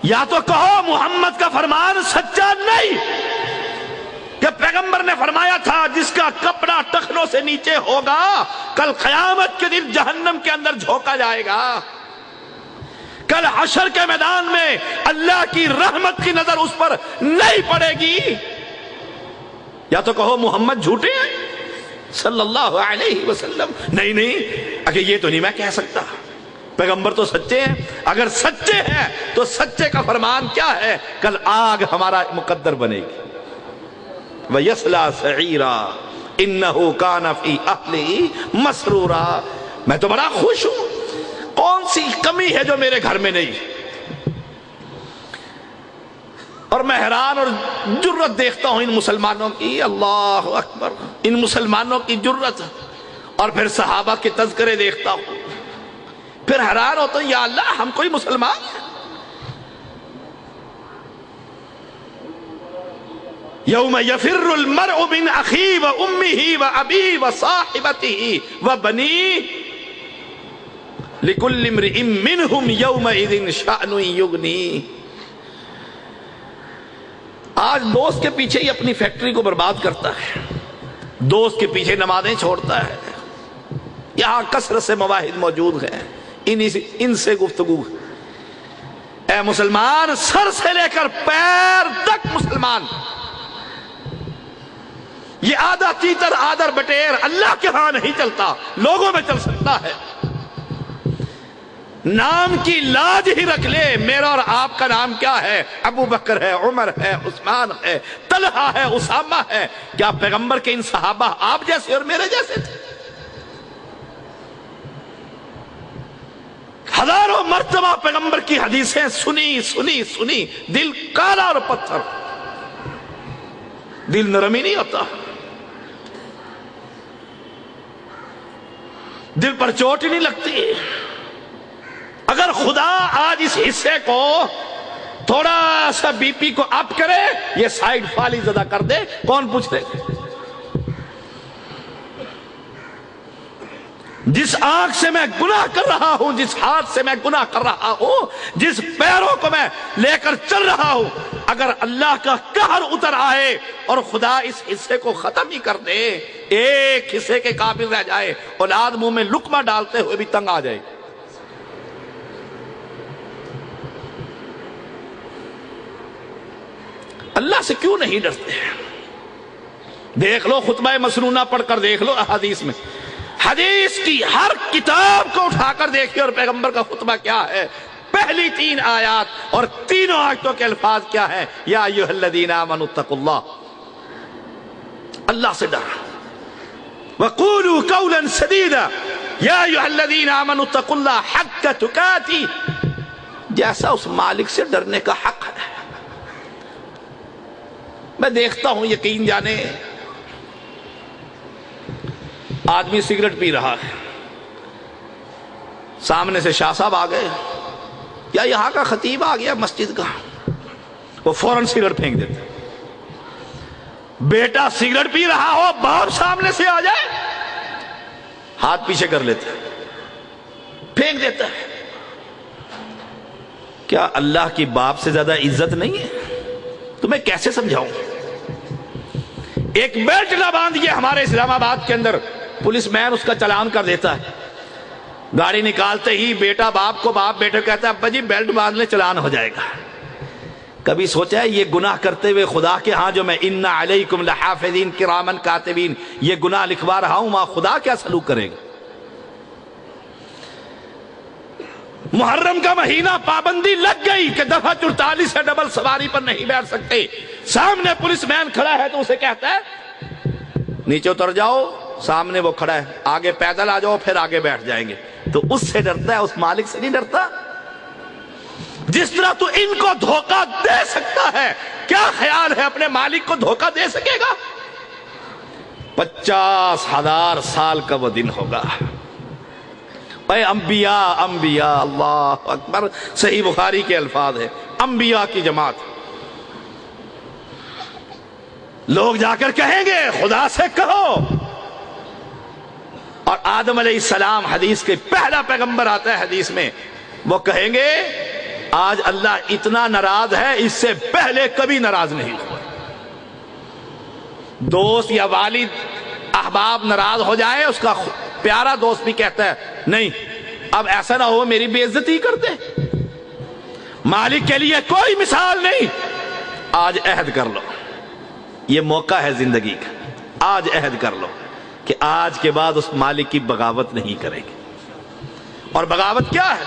یا تو کہو محمد کا فرمان سچا نہیں، کہ پیغمبر نے فرمایا تھا جس کا کپڑا ٹخنوں سے نیچے ہوگا کل قیامت کے دن جہنم کے اندر جھونکا جائے گا، کل حشر کے میدان میں اللہ کی رحمت کی نظر اس پر نہیں پڑے گی۔ یا تو کہو محمد جھوٹے ہیں صلی اللہ علیہ وسلم، نہیں اگر یہ تو نہیں میں کہہ سکتا، پیغمبر تو سچے ہیں، اگر سچے ہیں تو سچے کا فرمان کیا ہے؟ کل آگ ہمارا مقدر بنے گی۔ وَيَصْلَى سَعِيرًا إِنَّهُ كَانَ فِي أَهْلِهِ مَسْرُورًا۔ میں تو بڑا خوش ہوں، کون سی کمی ہے جو میرے گھر میں نہیں؟ اور میں حیران اور جرت دیکھتا ہوں ان مسلمانوں کی، اللہ اکبر، ان مسلمانوں کی جرت، اور پھر صحابہ کے تذکرے دیکھتا ہوں، پھر حیران ہوتا ہوں، یا اللہ ہم کوئی مسلمان ہیں؟ یوم یفر المرء من اخیہ و امہ و ابیہ و صاحبتہ و بنیہ لِكُلِّ امْرِئٍ مِّنْهُمْ يَوْمَئِذٍ شَأْنٌ يُغْنِيهِ۔ آج دوست کے پیچھے ہی اپنی فیکٹری کو برباد کرتا ہے، دوست کے پیچھے نمازیں چھوڑتا ہے۔ یہاں کثرت سے مواہد موجود ہیں، ان سے گفتگو۔ اے مسلمان، سر سے لے کر پیر تک مسلمان، یہ آدھا تیتر آدھا بٹیر اللہ کے ہاں نہیں چلتا، لوگوں میں چل سکتا ہے۔ نام کی لاج ہی رکھ لے، میرا اور آپ کا نام کیا ہے؟ ابو بکر ہے، عمر ہے، عثمان ہے، طلحہ ہے، اسامہ ہے۔ کیا پیغمبر کے ان صحابہ آپ جیسے اور میرے جیسے تھے؟ ہزاروں مرتبہ پیغمبر کی حدیثیں سنی، دل کالا اور پتھر، دل نرم ہی نہیں ہوتا۔ دل پر چوٹ ہی نہیں لگتی؟ اگر خدا آج اس حصے کو تھوڑا سا بی پی کو اپ کرے، یہ سائیڈ فالی زدہ کر دے، کون پوچھ لے؟ جس آنکھ سے میں گناہ کر رہا ہوں، جس ہاتھ سے میں گناہ کر رہا ہوں، جس پیروں کو میں لے کر چل رہا ہوں، اگر اللہ کا قہر اتر آئے اور خدا اس حصے کو ختم ہی کر دے، ایک حصے کے قابل رہ جائے، اولاد منہ میں لقمہ ڈالتے ہوئے بھی تنگ آ جائے۔ اللہ سے کیوں نہیں ڈرتے؟ دیکھ لو خطبہ مسنونہ پڑھ کر دیکھ لو، احادیث میں، حدیث کی ہر کتاب کو اٹھا کر دیکھیے اور پیغمبر کا خطبہ کیا ہے، پہلی 3 آیات اور تینوں آیتوں کے الفاظ کیا ہیں؟ یا ایھا الذین آمنوا اتقوا اللہ، اللہ سے ڈر، وقولوا قولا سدیدا، یا ایھا الذین آمنوا اتقوا اللہ حق تقاتہ، جیسا اس مالک سے ڈرنے کا حق ہے۔ میں دیکھتا ہوں، یقین جانے، آدمی سگریٹ پی رہا ہے، سامنے سے شاہ صاحب آ گئے یا یہاں کا خطیب آ گیا مسجد کا، وہ فوراً سگریٹ پھینک دیتا۔ بیٹا سگریٹ پی رہا ہو، باپ سامنے سے آ جائے، ہاتھ پیچھے کر لیتا ہے، پھینک دیتا ہے۔ کیا اللہ کی باپ سے زیادہ عزت نہیں ہے؟ تمہیں کیسے سمجھاؤں؟ ایک بیلٹ نہ باندھیے ہمارے اسلام آباد کے اندر، پولیس مین اس کا چلان کر دیتا ہے، گاڑی نکالتے ہی بیٹا باپ کو، باپ بیٹے کو کہتا ہے ابا جی بیلٹ باندھ لیں، چلان ہو جائے گا۔ کبھی سوچا ہے یہ گناہ کرتے ہوئے خدا کے ہاں جو میں اِنَّ عَلَيْكُمْ لَحَافِظِينَ كِرَامًا كَاتِبِينَ یہ گناہ لکھوا رہا ہوں، وہاں خدا کیا سلوک کرے گا؟ محرم کا مہینہ پابندی لگ گئی کہ دفعہ 44 سے ڈبل سواری پر نہیں بیٹھ سکتے، سامنے پولیس مین کھڑا ہے تو اسے کہتا ہے نیچے اتر جاؤ، سامنے وہ کھڑا ہے، آگے پیدل آ جاؤ، پھر آگے بیٹھ جائیں گے۔ تو اس سے ڈرتا ہے، اس مالک سے نہیں ڈرتا؟ جس طرح تو ان کو دھوکہ دے سکتا ہے، کیا خیال ہے اپنے مالک کو دھوکہ دے سکے گا؟ 50,000 سال کا وہ دن ہوگا۔ اے انبیاء، انبیاء، اللہ اکبر، صحیح بخاری کے الفاظ ہے، انبیاء کی جماعت، لوگ جا کر کہیں گے خدا سے کہو، اور آدم علیہ السلام حدیث کے پہلا پیغمبر آتا ہے حدیث میں، وہ کہیں گے آج اللہ اتنا ناراض ہے، اس سے پہلے کبھی ناراض نہیں ہوا۔ دوست یا والد احباب ناراض ہو جائے، اس کا پیارا دوست بھی کہتا ہے نہیں اب ایسا نہ ہو میری بے عزتی کر دے۔ مالک کے لیے کوئی مثال نہیں، آج عہد کر لو، یہ موقع ہے زندگی کا، آج عہد کر لو کہ آج کے بعد اس مالک کی بغاوت نہیں کریں گے۔ اور بغاوت کیا ہے؟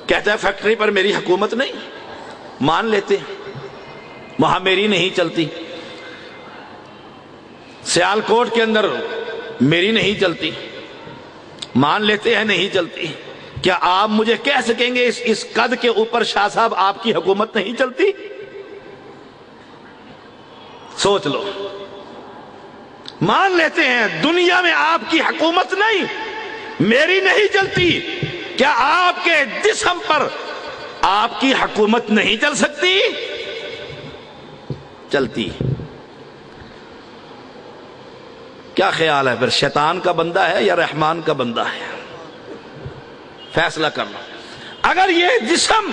کہتا ہے فیکٹری پر میری حکومت نہیں، مان لیتے وہاں میری نہیں چلتی، سیال کوٹ کے اندر میری نہیں چلتی، مان لیتے ہیں نہیں چلتی۔ کیا آپ مجھے کہہ سکیں گے اس قد کے اوپر شاہ صاحب آپ کی حکومت نہیں چلتی؟ سوچ لو، مان لیتے ہیں دنیا میں آپ کی حکومت نہیں، میری نہیں چلتی، کیا آپ کے جسم پر آپ کی حکومت نہیں چل سکتی؟ چلتی۔ کیا خیال ہے پھر شیطان کا بندہ ہے یا رحمان کا بندہ ہے؟ فیصلہ کرنا۔ اگر یہ جسم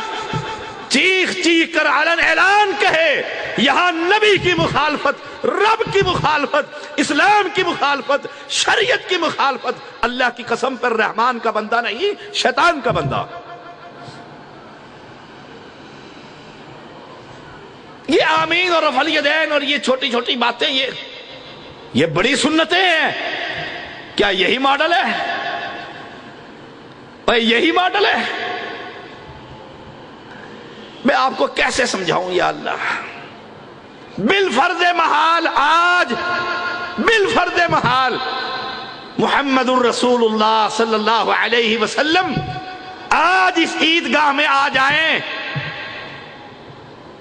چیخ چیخ کر علن اعلان کہے یہاں نبی کی مخالفت، رب کی مخالفت، اسلام کی مخالفت، شریعت کی مخالفت، اللہ کی قسم پر رحمان کا بندہ نہیں، شیطان کا بندہ۔ یہ آمین اور رفع الیدین اور یہ چھوٹی چھوٹی باتیں، یہ بڑی سنتیں ہیں، کیا یہی ماڈل ہے؟ بھائی یہی ماڈل ہے؟ میں آپ کو کیسے سمجھاؤں یا اللہ؟ بالفرض محال آج، بالفرض محال محمد الرسول اللہ صلی اللہ علیہ وسلم آج اس عیدگاہ میں آ جائیں،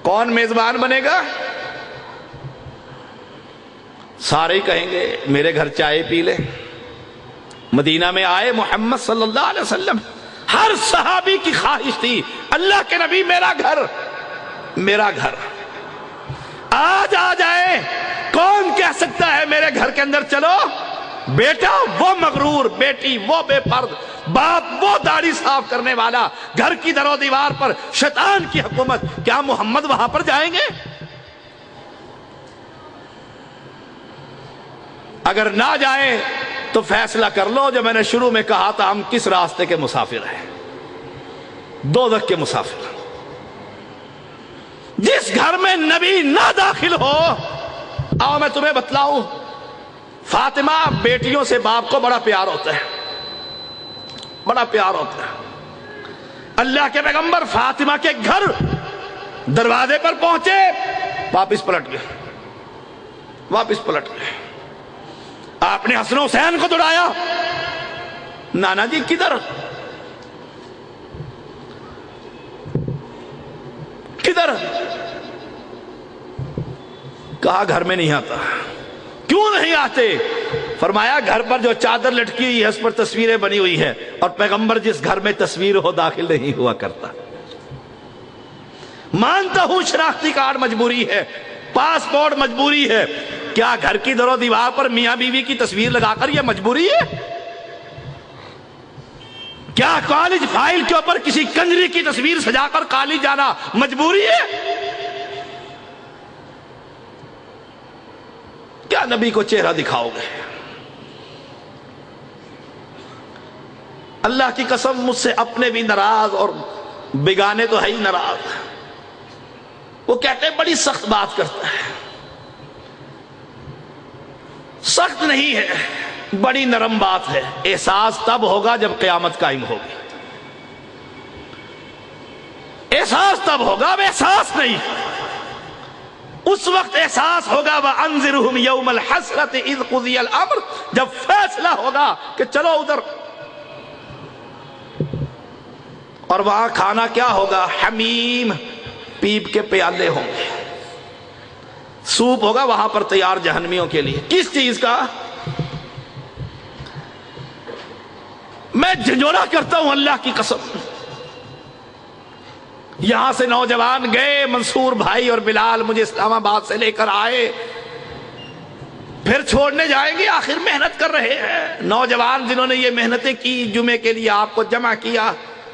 کون میزبان بنے گا؟ سارے کہیں گے میرے گھر چائے پی لیں، مدینہ میں آئے محمد صلی اللہ علیہ وسلم، ہر صحابی کی خواہش تھی اللہ کے نبی میرا گھر، میرا گھر آج آ جائے، کون کہہ سکتا ہے میرے گھر کے اندر چلو؟ بیٹا وہ مغرور، بیٹی وہ بے پرد، باپ وہ داڑھی صاف کرنے والا، گھر کی در و دیوار پر شیطان کی حکومت، کیا محمد وہاں پر جائیں گے؟ اگر نہ جائے تو فیصلہ کر لو، جو میں نے شروع میں کہا تھا، ہم کس راستے کے مسافر ہیں؟ دوزخ کے مسافر۔ جس گھر میں نبی نہ داخل ہو، آؤ میں تمہیں بتلاؤں، فاطمہ بیٹیوں سے باپ کو بڑا پیار ہوتا ہے، بڑا پیار ہوتا ہے۔ اللہ کے پیغمبر فاطمہ کے گھر دروازے پر پہنچے، واپس پلٹ گئے، واپس پلٹ گئے۔ آپ نے حسن حسین کو دوڑایا، نانا جی کدھر کدھر؟ کہا گھر میں نہیں آتا۔ کیوں نہیں آتے؟ فرمایا گھر پر جو چادر لٹکی ہوئی ہے اس پر تصویریں بنی ہوئی ہے، اور پیغمبر جس گھر میں تصویر ہو داخل نہیں ہوا کرتا۔ مانتا ہوں شناختی کارڈ مجبوری ہے، پاسپورٹ مجبوری ہے، کیا گھر کی در و دیوار پر میاں بیوی کی تصویر لگا کر یہ مجبوری ہے؟ کیا کالج فائل کے اوپر کسی کنجری کی تصویر سجا کر کالج جانا مجبوری ہے؟ کیا نبی کو چہرہ دکھاؤ گے؟ اللہ کی قسم مجھ سے اپنے بھی ناراض اور بیگانے تو ہے ہی ناراض۔ وہ کہتے ہیں بڑی سخت بات کرتا ہے، سخت نہیں ہے، بڑی نرم بات ہے۔ احساس تب ہوگا جب قیامت قائم ہوگی، احساس تب ہوگا، اب احساس نہیں، اس وقت احساس ہوگا وَأَنذِرْهُمْ يَوْمَ الْحَسْرَةِ إِذْ قُضِيَ الْأَمْرُ، جب فیصلہ ہوگا کہ چلو ادھر، اور وہاں کھانا کیا ہوگا؟ حمیم، پیپ کے پیالے ہوں گے، سوپ ہوگا وہاں پر تیار جہنمیوں کے لیے۔ کس چیز کا؟ میں جھنجھوڑا کرتا ہوں اللہ کی قسم، یہاں سے نوجوان گئے، منصور بھائی اور بلال مجھے اسلام آباد سے لے کر آئے، پھر چھوڑنے جائیں گے، آخر محنت کر رہے ہیں نوجوان جنہوں نے یہ محنتیں کی، جمعے کے لیے آپ کو جمع کیا،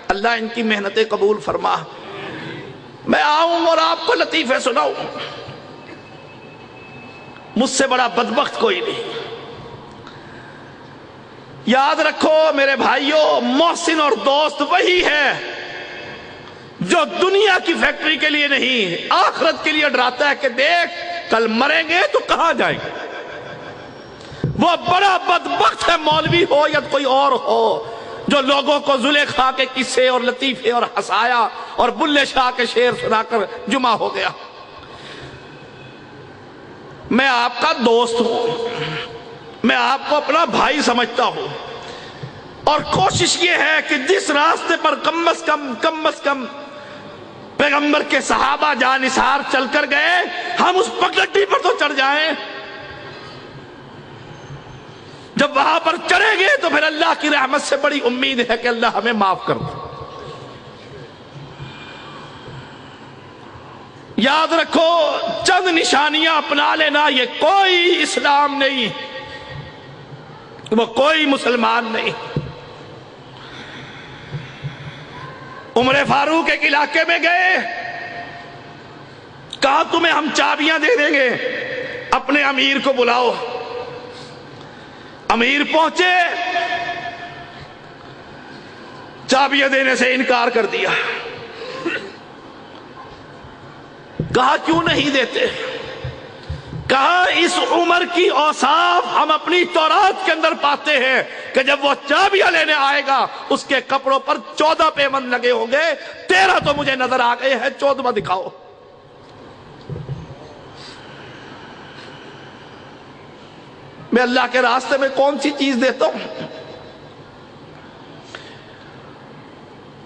اللہ ان کی محنتیں قبول فرما۔ میں آؤں اور آپ کو لطیفے سناؤں، مجھ سے بڑا بدبخت کوئی نہیں۔ یاد رکھو میرے بھائیوں، محسن اور دوست وہی ہے جو دنیا کی فیکٹری کے لیے نہیں، آخرت کے لیے ڈراتا ہے کہ دیکھ کل مریں گے تو کہاں جائیں گے۔ وہ بڑا بدبخت ہے، مولوی ہو یا کوئی اور ہو، جو لوگوں کو زلیخا کے قصے اور لطیفے اور ہنسایا اور بلے شاہ کے شعر سنا کر جمع ہو گیا۔ میں آپ کا دوست ہوں، میں آپ کو اپنا بھائی سمجھتا ہوں، اور کوشش یہ ہے کہ جس راستے پر کم از کم پیغمبر کے صحابہ جانثار چل کر گئے، ہم اس پگڈنڈی پر تو چڑھ جائیں۔ جب وہاں پر چڑھیں گے تو پھر اللہ کی رحمت سے بڑی امید ہے کہ اللہ ہمیں معاف کر دے۔ یاد رکھو، چند نشانیاں اپنا لینا، یہ کوئی اسلام نہیں، وہ کوئی مسلمان نہیں۔ عمر فاروق ایک علاقے میں گئے، کہا تمہیں ہم چابیاں دے دیں گے، اپنے امیر کو بلاؤ۔ امیر پہنچے، چابیاں دینے سے انکار کر دیا۔ کہا کیوں نہیں دیتے؟ کہا اس عمر کی اوصاف ہم اپنی تورات کے اندر پاتے ہیں کہ جب وہ چابیاں لینے آئے گا اس کے کپڑوں پر 14 پیمند لگے ہوں گے، 13 تو مجھے نظر آ گئے ہیں، 14واں دکھاؤ۔ میں اللہ کے راستے میں کون سی چیز دیتا ہوں؟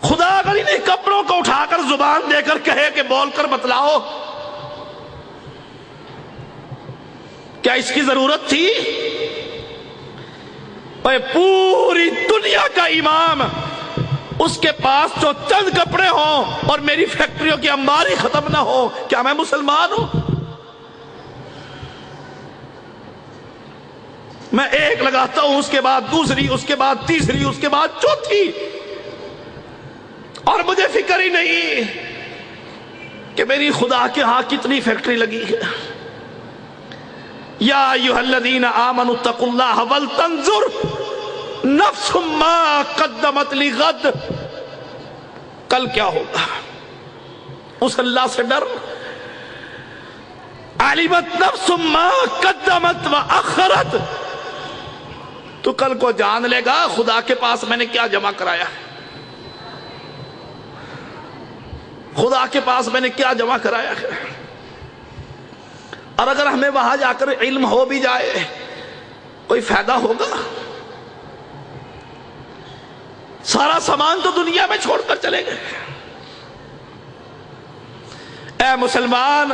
خدا اگر انہیں کپڑوں کو اٹھا کر زبان دے کر کہے کہ بول کر بتلاؤ، کیا اس کی ضرورت تھی؟ اور پوری دنیا کا امام اس کے پاس جو چند کپڑے ہوں اور میری فیکٹریوں کی انباری ختم نہ ہو، کیا میں مسلمان ہوں؟ میں ایک لگاتا ہوں، اس کے بعد دوسری، اس کے بعد تیسری، اس کے بعد چوتھی، اور مجھے فکر ہی نہیں کہ میری خدا کے ہاں کتنی فیکٹری لگی ہے۔ یا ایھا الذین آمنوا اتقوا اللہ ولتنظر نفس ما قدمت لغد، کل کیا ہوگا اس اللہ سے ڈر۔ علمت نفس ما قدمت واخرت، تو کل کو جان لے گا خدا کے پاس میں نے کیا جمع کرایا، خدا کے پاس میں نے کیا جمع کرایا ہے۔ اور اگر ہمیں وہاں جا کر علم ہو بھی جائے کوئی فائدہ ہوگا؟ سارا سامان تو دنیا میں چھوڑ کر چلے گئے۔ اے مسلمان،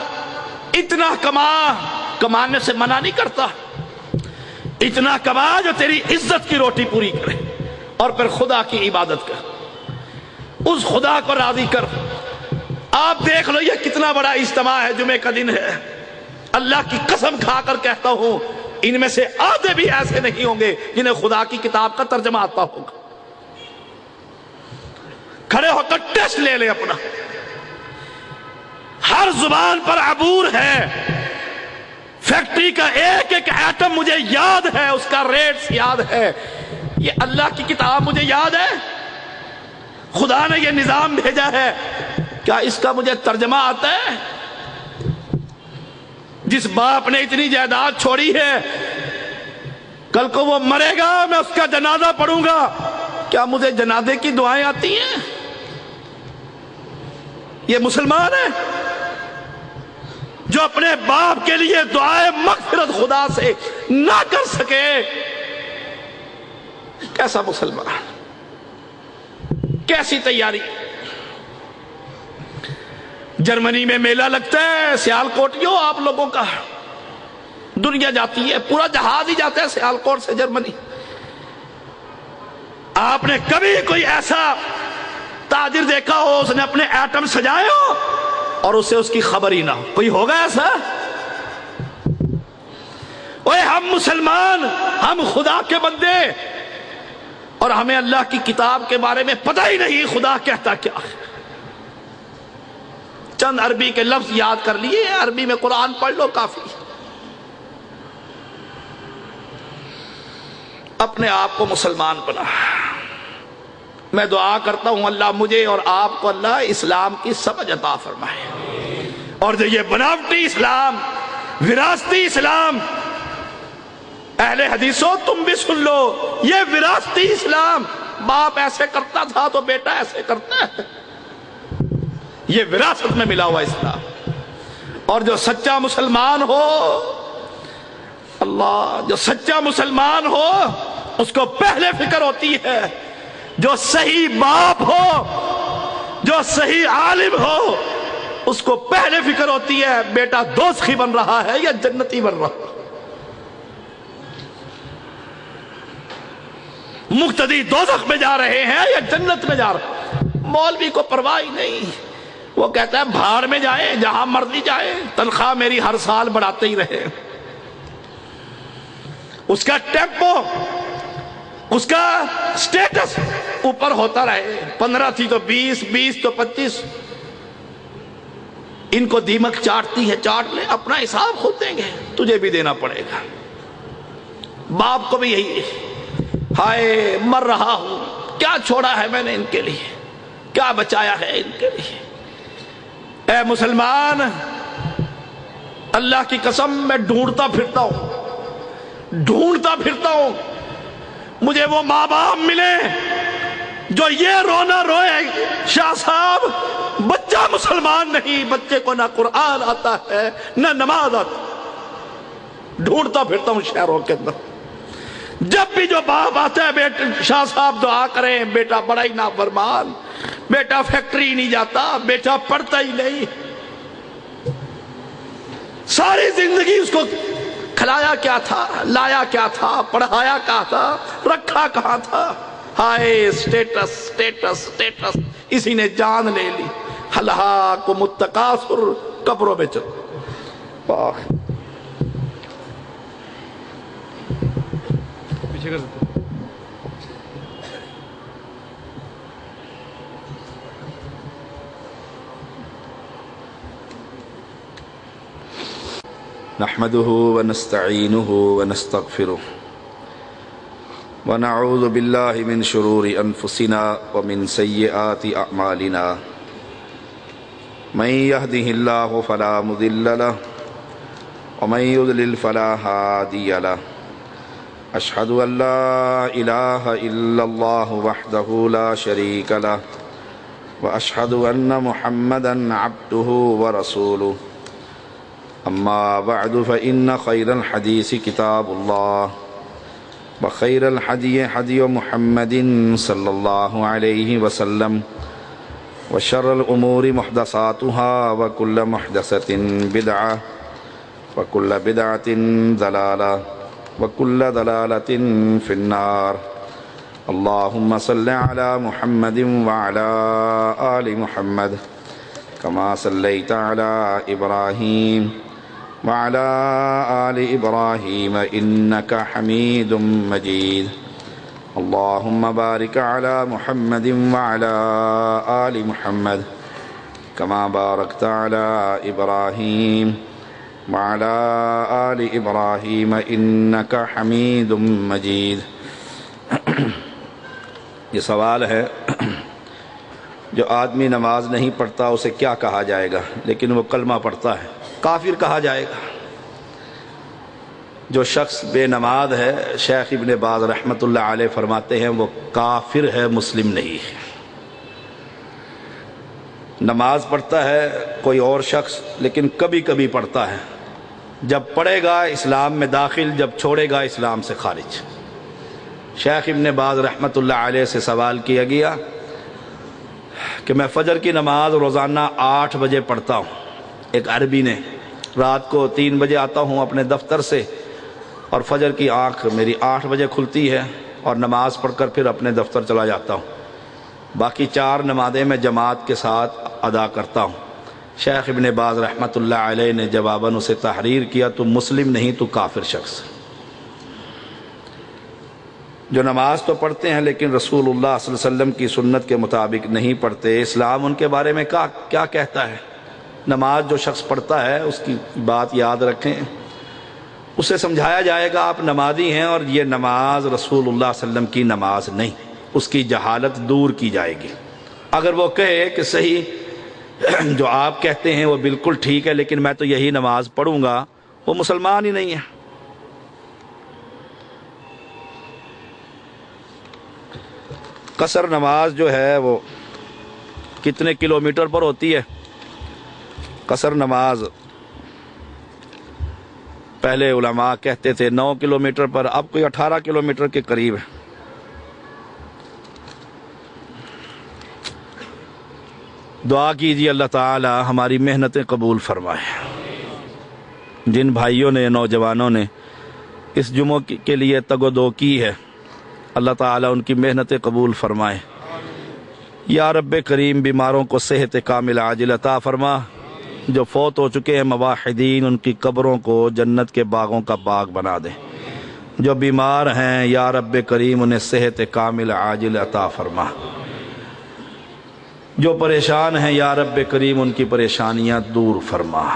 اتنا کما، کمانے سے منع نہیں کرتا، اتنا کما جو تیری عزت کی روٹی پوری کرے، اور پھر خدا کی عبادت کر، اس خدا کو راضی کر۔ آپ دیکھ لو یہ کتنا بڑا اجتماع ہے، جمعے کا دن ہے، اللہ کی قسم کھا کر کہتا ہوں ان میں سے آدھے بھی ایسے نہیں ہوں گے جنہیں خدا کی کتاب کا ترجمہ آتا ہوگا۔ کھڑے ہو کر ٹیسٹ لے لے اپنا، ہر زبان پر عبور ہے، فیکٹری کا ایک ایک ایٹم مجھے یاد ہے، اس کا ریٹس یاد ہے، یہ اللہ کی کتاب مجھے یاد ہے، خدا نے یہ نظام بھیجا ہے، کیا اس کا مجھے ترجمہ آتا ہے؟ جس باپ نے اتنی جائیداد چھوڑی ہے، کل کو وہ مرے گا، میں اس کا جنازہ پڑھوں گا، کیا مجھے جنازے کی دعائیں آتی ہیں؟ یہ مسلمان ہے جو اپنے باپ کے لیے دعائیں مغفرت خدا سے نہ کر سکے؟ کیسا مسلمان، کیسی تیاری؟ جرمنی میں میلہ لگتا ہے، سیالکوٹیوں آپ لوگوں کا، دنیا جاتی ہے، پورا جہاز ہی جاتا ہے سیالکوٹ سے جرمنی۔ آپ نے کبھی کوئی ایسا تاجر دیکھا ہو اس نے اپنے ایٹم سجائے ہو اور اسے اس کی خبر ہی نہ ہو؟ کوئی ہوگا ایسا؟ اوے ہم مسلمان، ہم خدا کے بندے، اور ہمیں اللہ کی کتاب کے بارے میں پتہ ہی نہیں خدا کہتا کیا ہے۔ چند عربی کے لفظ یاد کر لیے، عربی میں قرآن پڑھ لو کافی۔ اپنے آپ کو مسلمان بنا۔ میں دعا کرتا ہوں اللہ مجھے اور آپ کو اللہ اسلام کی سمجھ عطا فرمائے، اور جو یہ بناوٹی اسلام، وراثتی اسلام، اہل حدیثوں تم بھی سن لو، یہ وراثتی اسلام، باپ ایسے کرتا تھا تو بیٹا ایسے کرتا ہے، یہ وراثت میں ملا ہوا اسلام۔ اور جو سچا مسلمان ہو، اللہ، جو سچا مسلمان ہو اس کو پہلے فکر ہوتی ہے، جو صحیح باپ ہو، جو صحیح عالم ہو، اس کو پہلے فکر ہوتی ہے بیٹا دوزخی بن رہا ہے یا جنتی بن رہا ہے، مقتدی دوزخ میں جا رہے ہیں یا جنت میں جا رہے ہیں۔ مولوی کو پرواہ ہی نہیں، وہ کہتا ہے بھاڑ میں جائے، جہاں مرضی جائے، تنخواہ میری ہر سال بڑھاتے ہی رہے، اس کا ٹیمپو، اس کا سٹیٹس اوپر ہوتا رہے، 15 تھی تو 20، 20 تو 25۔ ان کو دیمک چاٹتی ہے، چاٹ لے، اپنا حساب خود دیں گے، تجھے بھی دینا پڑے گا۔ باپ کو بھی یہی ہے، ہائے مر رہا ہوں، کیا چھوڑا ہے میں نے ان کے لیے، کیا بچایا ہے ان کے لیے۔ اے مسلمان، اللہ کی قسم میں ڈھونڈتا پھرتا ہوں، مجھے وہ ماں باپ ملے جو یہ رونا روئے، شاہ صاحب بچہ مسلمان نہیں، بچے کو نہ قرآن آتا ہے نہ نماز آتا۔ ڈھونڈتا پھرتا ہوں شہروں کے اندر، جب بھی جو باپ آتا ہے، بیٹا شاہ صاحب دعا کریں، بیٹا بڑا ہی نافرمان، بیٹا فیکٹری نہیں جاتا، بیٹا پڑھتا ہی نہیں، ساری زندگی اس کو کھلایا کیا تھا، لایا کیا تھا، پڑھایا کہاں تھا، رکھا کہاں تھا؟ ہائے سٹیٹس سٹیٹس سٹیٹس، اسی نے جان لے لی۔ الہاکم التکاثر، قبروں میں چلو۔ پیچھے کر دیتے نحمده ونستعینه ونستغفره ونعوذ باللہ من شرور انفسنا ومن سیئات اعمالنا من يهده الله فلا مضل له ومن يضلل فلا هادي له اشهد ان لا اله الا الله وحده لا شريك له واشهد ان محمدا عبده ورسوله اما بعد فان خير الحديث كتاب الله وخير الهدي هدي محمد صلى الله عليه وسلم وشر الأمور محدثاتها وكل محدثة بدعة وكل بدعة ضلالة وكل ضلالة في النار اللهم صل على محمد وعلى آل محمد كما صليت على إبراهيم وعلى آل إبراهيم إنك حميد مجيد اللهم بارك على محمد وعلى آل محمد كما باركت على إبراهيم وعلى آل إبراهيم إنك حميد مجيد۔ یہ سوال ہے جو آدمی نماز نہیں پڑھتا اسے کیا کہا جائے گا، لیکن وہ کلمہ پڑھتا ہے، کافر کہا جائے گا۔ جو شخص بے نماز ہے، شیخ ابن باز رحمۃ اللہ علیہ فرماتے ہیں وہ کافر ہے، مسلم نہیں ہے۔ نماز پڑھتا ہے کوئی اور شخص، لیکن کبھی کبھی پڑھتا ہے، جب پڑھے گا اسلام میں داخل، جب چھوڑے گا اسلام سے خارج۔ شیخ ابن باز رحمۃ اللہ علیہ سے سوال کیا گیا کہ میں فجر کی نماز روزانہ 8 بجے پڑھتا ہوں۔ ایک عربی نے، رات کو 3 بجے آتا ہوں اپنے دفتر سے اور فجر کی آنکھ میری 8 بجے کھلتی ہے اور نماز پڑھ کر پھر اپنے دفتر چلا جاتا ہوں، باقی 4 نمازیں میں جماعت کے ساتھ ادا کرتا ہوں۔ شیخ ابن باز رحمۃ اللہ علیہ نے جواباً اسے تحریر کیا، تو مسلم نہیں، تو کافر شخص۔ جو نماز تو پڑھتے ہیں لیکن رسول اللہ صلی اللہ علیہ وسلم کی سنت کے مطابق نہیں پڑھتے، اسلام ان کے بارے میں کیا کہتا ہے؟ نماز جو شخص پڑھتا ہے اس کی بات یاد رکھیں، اسے سمجھایا جائے گا آپ نمازی ہیں اور یہ نماز رسول اللہ صلی اللہ علیہ وسلم کی نماز نہیں، اس کی جہالت دور کی جائے گی۔ اگر وہ کہے کہ صحیح جو آپ کہتے ہیں وہ بالکل ٹھیک ہے لیکن میں تو یہی نماز پڑھوں گا، وہ مسلمان ہی نہیں ہے۔ قصر نماز جو ہے وہ کتنے کلومیٹر پر ہوتی ہے؟ قصر نماز پہلے علماء کہتے تھے 9 کلومیٹر پر، اب کوئی 18 کلومیٹر کے قریب ہے۔ دعا کیجیے اللہ تعالی ہماری محنتیں قبول فرمائے۔ جن بھائیوں نے، نوجوانوں نے اس جمعہ کے لیے تگ و دو کی ہے، اللہ تعالیٰ ان کی محنتیں قبول فرمائے۔ یا رب کریم بیماروں کو صحت کامل عاجل عطا فرما، جو فوت ہو چکے ہیں موحدین ان کی قبروں کو جنت کے باغوں کا باغ بنا دے۔ جو بیمار ہیں یا رب کریم انہیں صحت کامل عاجل عطا فرما۔ جو پریشان ہیں یا رب کریم ان کی پریشانیاں دور فرما۔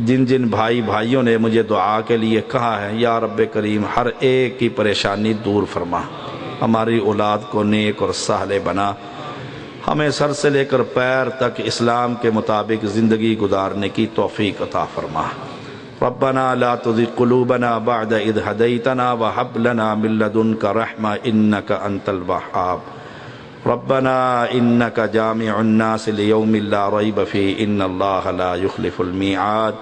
جن جن بھائیوں نے مجھے دعا کے لیے کہا ہے، یا رب کریم ہر ایک کی پریشانی دور فرما۔ ہماری اولاد کو نیک اور صالح بنا، ہمیں سر سے لے کر پیر تک اسلام کے مطابق زندگی گزارنے کی توفیق عطا فرما۔ ربنا لا تزغ قلوبنا بعد اذ هديتنا وهب لنا من لدنك رحمة انك انت الوهاب۔ ربنا انك جامع الناس ليوم لا ريب فيه ان الله لا يخلف الميعاد۔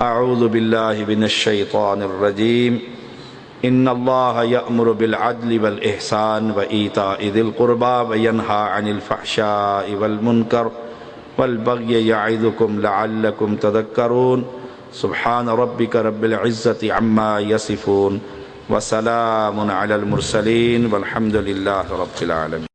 اعوذ بالله من الشيطان الرجيم۔ ان اللہ یأمر بالعدل والإحسان وإیتاء ذی القربى وینہی عن الفحشاء والمنکر والبغی یعظکم لعلکم تذکرون۔ سبحان ربک رب العزت عما یصفون وسلام علی المرسلین والحمد للہ رب العالمین.